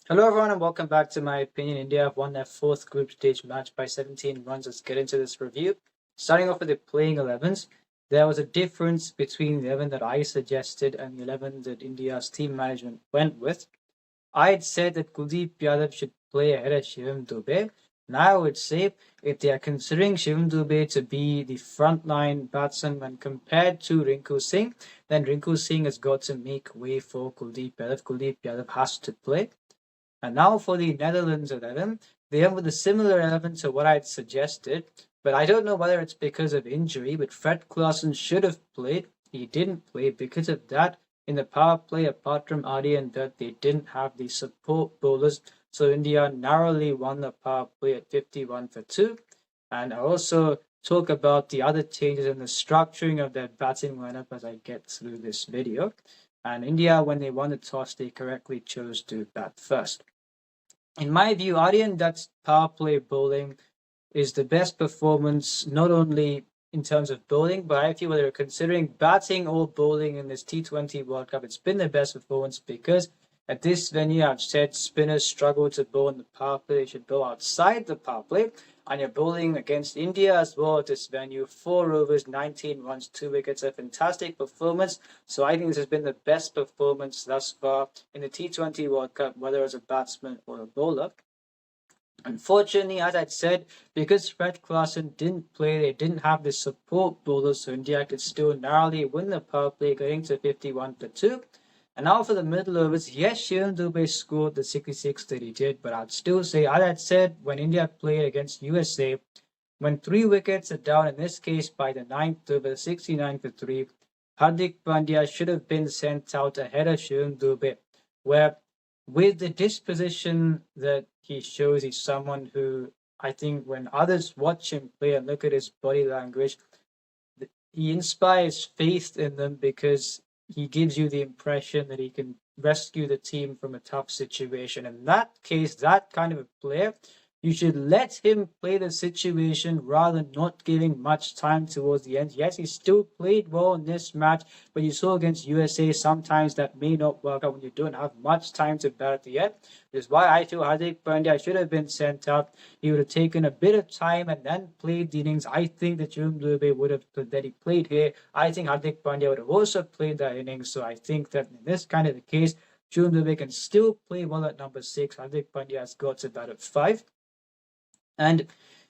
Hello everyone and welcome back to my opinion. India have won their fourth group stage match by 17 runs. Let's get into this review. Starting off with the playing 11s, there was a difference between the 11 that I suggested and the 11 that India's team management went with. I had said that Kuldeep Yadav should play ahead of Shivam Dube. Now I would say if they are considering Shivam Dube to be the frontline batsman when compared to Rinku Singh, then Rinku Singh has got to make way for Kuldeep Yadav. Kuldeep Yadav has to play. And now for the Netherlands 11, they have with a similar 11 to what I had suggested, but I don't know whether it's because of injury, but Fred Klaassen should have played. He didn't play because of that. In the power play, apart from Adi and Dutt, they didn't have the support bowlers, so India narrowly won the power play at 51 for 2. And I also talk about the other changes in the structuring of their batting lineup as I get through this video. And India, when they won the toss, they correctly chose to bat first. In my view, Aryan Dutt's power play bowling is the best performance, not only in terms of bowling, but I feel whether you're considering batting or bowling in this T20 World Cup, it's been the best performance because at this venue, I've said spinners struggle to bowl in the power play. They should bowl outside the power play. And you're bowling against India as well at this venue. 4 overs, 19 runs, 2 wickets. A fantastic performance. So I think this has been the best performance thus far in the T20 World Cup, whether as a batsman or a bowler. Unfortunately, as I said, because Fred Klaassen didn't play, they didn't have the support bowlers, so India could still narrowly win the power play, going to 51 for 2. And now for the middle overs, yes, Shivam Dube scored the 66 that he did, but I'd still say, as I said, when India played against USA, when 3 wickets are down, in this case by the 9th over, 69 for 3, Hardik Pandya should have been sent out ahead of Shivam Dube, where with the disposition that he shows, he's someone who I think when others watch him play and look at his body language, he inspires faith in them because he gives you the impression that he can rescue the team from a tough situation. In that case, that kind of a player, you should let him play the situation rather than not giving much time towards the end. Yes, he still played well in this match, but you saw against USA sometimes that may not work out when you don't have much time to bat at the end. This is why I feel Hardik Pandya should have been sent out. He would have taken a bit of time and then played the innings. I think that Shivam Dube would have that he played here. I think Hardik Pandya would have also played that innings. So I think that in this kind of a case, Shivam Dube can still play well at number 6. Hardik Pandya has got to bat at 5. And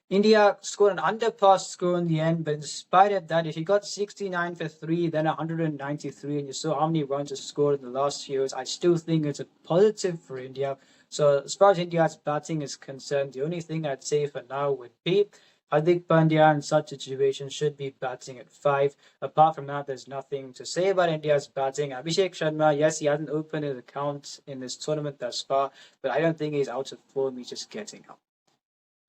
India scored an underpass score in the end, but in spite of that, if you got 69 for 3, then 193, and you saw how many runs are scored in the last few years, I still think it's a positive for India. So as far as India's batting is concerned, the only thing I'd say for now would be Hardik Pandya in such a situation should be batting at 5. Apart from that, there's nothing to say about India's batting. Abhishek Sharma, yes, he hasn't opened his account in this tournament thus far, but I don't think he's out of form. He's just getting up.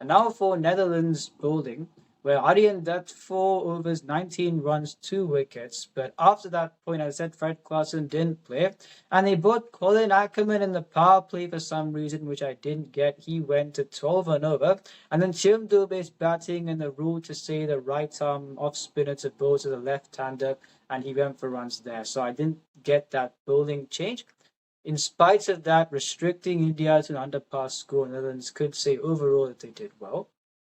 And now for Netherlands bowling, where Aryan Dutt 4 overs, 19 runs, 2 wickets. But after that point, I said Fred Klaassen didn't play. And they brought Colin Ackerman in the power play for some reason, which I didn't get. He went to 12 and over. And then Shivam Dube's batting and the rule to say the right arm off spinner to bowl to the left-hander. And he went for runs there. So I didn't get that bowling change. In spite of that, restricting India to an underpass score, Netherlands could say overall that they did well.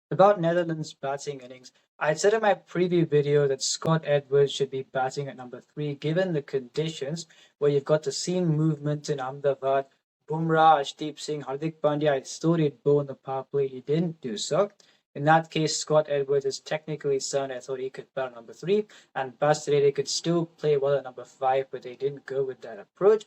About Netherlands' batting innings, I said in my preview video that Scott Edwards should be batting at number 3 given the conditions where you've got the seam movement in Ahmedabad. Bumrah, Ashdeep Singh, Hardik Pandya, I thought he'd bowl in the power play. He didn't do so. In that case, Scott Edwards is technically sound. I thought he could bat at number 3, and Bastarede could still play well at number 5, but they didn't go with that approach.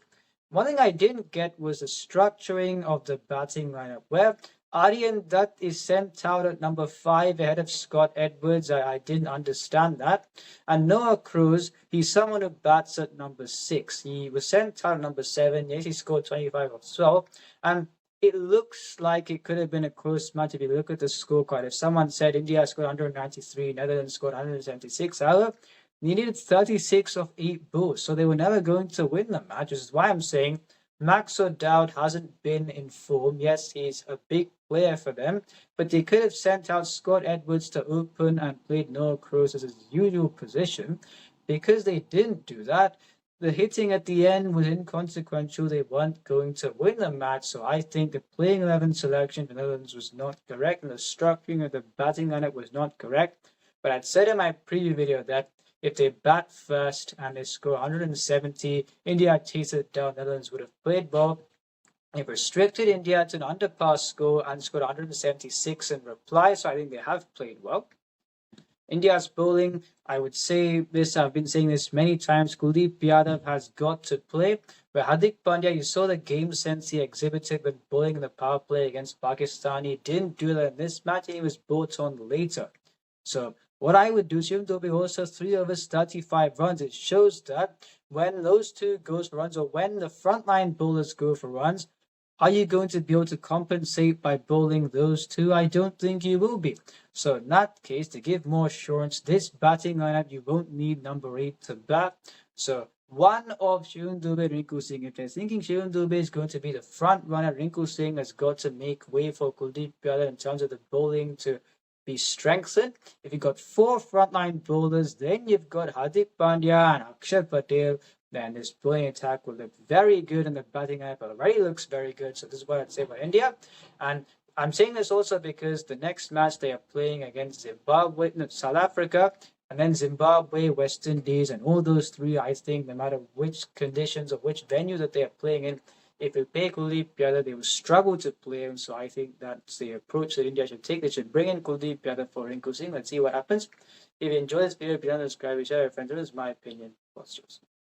One thing I didn't get was the structuring of the batting lineup, where Aryan Dutt is sent out at number 5 ahead of Scott Edwards. I didn't understand that. And Noah Cruz, he's someone who bats at number 6. He was sent out at number 7. Yes, he scored 25 of 12. And it looks like it could have been a close match if you look at the scorecard. If someone said India scored 193, Netherlands scored 176, however, they needed 36 of 8 balls, so they were never going to win the match, which is why I'm saying Max O'Dowd hasn't been in form. Yes, he's a big player for them, but they could have sent out Scott Edwards to open and played Noah Cruz as his usual position. Because they didn't do that, the hitting at the end was inconsequential. They weren't going to win the match. So I think the playing 11 selection for the Netherlands was not correct, and the structuring of the batting lineup was not correct. But I'd said in my preview video that if they bat first and they score 170, India chase it down, Netherlands would have played well. They've restricted India to an underpass score and scored 176 in reply, so I think they have played well. India's bowling, I would say this, I've been saying this many times, Kuldeep Yadav has got to play. But Hardik Pandya, you saw the game sense he exhibited when bowling in the power play against Pakistan. He didn't do that in this match, and he was brought on later. So what I would do, Shivam Dube also 3 overs, 35 runs. It shows that when those two goes for runs, or when the frontline bowlers go for runs, are you going to be able to compensate by bowling those two? I don't think you will be. So in that case, to give more assurance, this batting lineup, you won't need number 8 to bat. So one of Shivam Dube, Rinku Singh. If they're thinking Shivam Dube is going to be the front runner, Rinku Singh has got to make way for Kuldeep Yadav in terms of the bowling to be strengthened. If you've got 4 frontline bowlers, then you've got Hardik Pandya and Akshar Patel. Then this bowling attack will look very good, and the batting lineup already looks very good. So this is what I'd say about India. And I'm saying this also because the next match they are playing against Zimbabwe, no, South Africa, and then Zimbabwe, West Indies, and all those 3, I think, no matter which conditions or which venue that they are playing in, if you play Kuldeep Yadav, they will struggle to play him. So I think that's the approach that India should take. They should bring in Kuldeep Yadav for Rinku Singh. Let's see what happens. If you enjoy this video, please subscribe, share with your friends. This is my opinion. What's yours?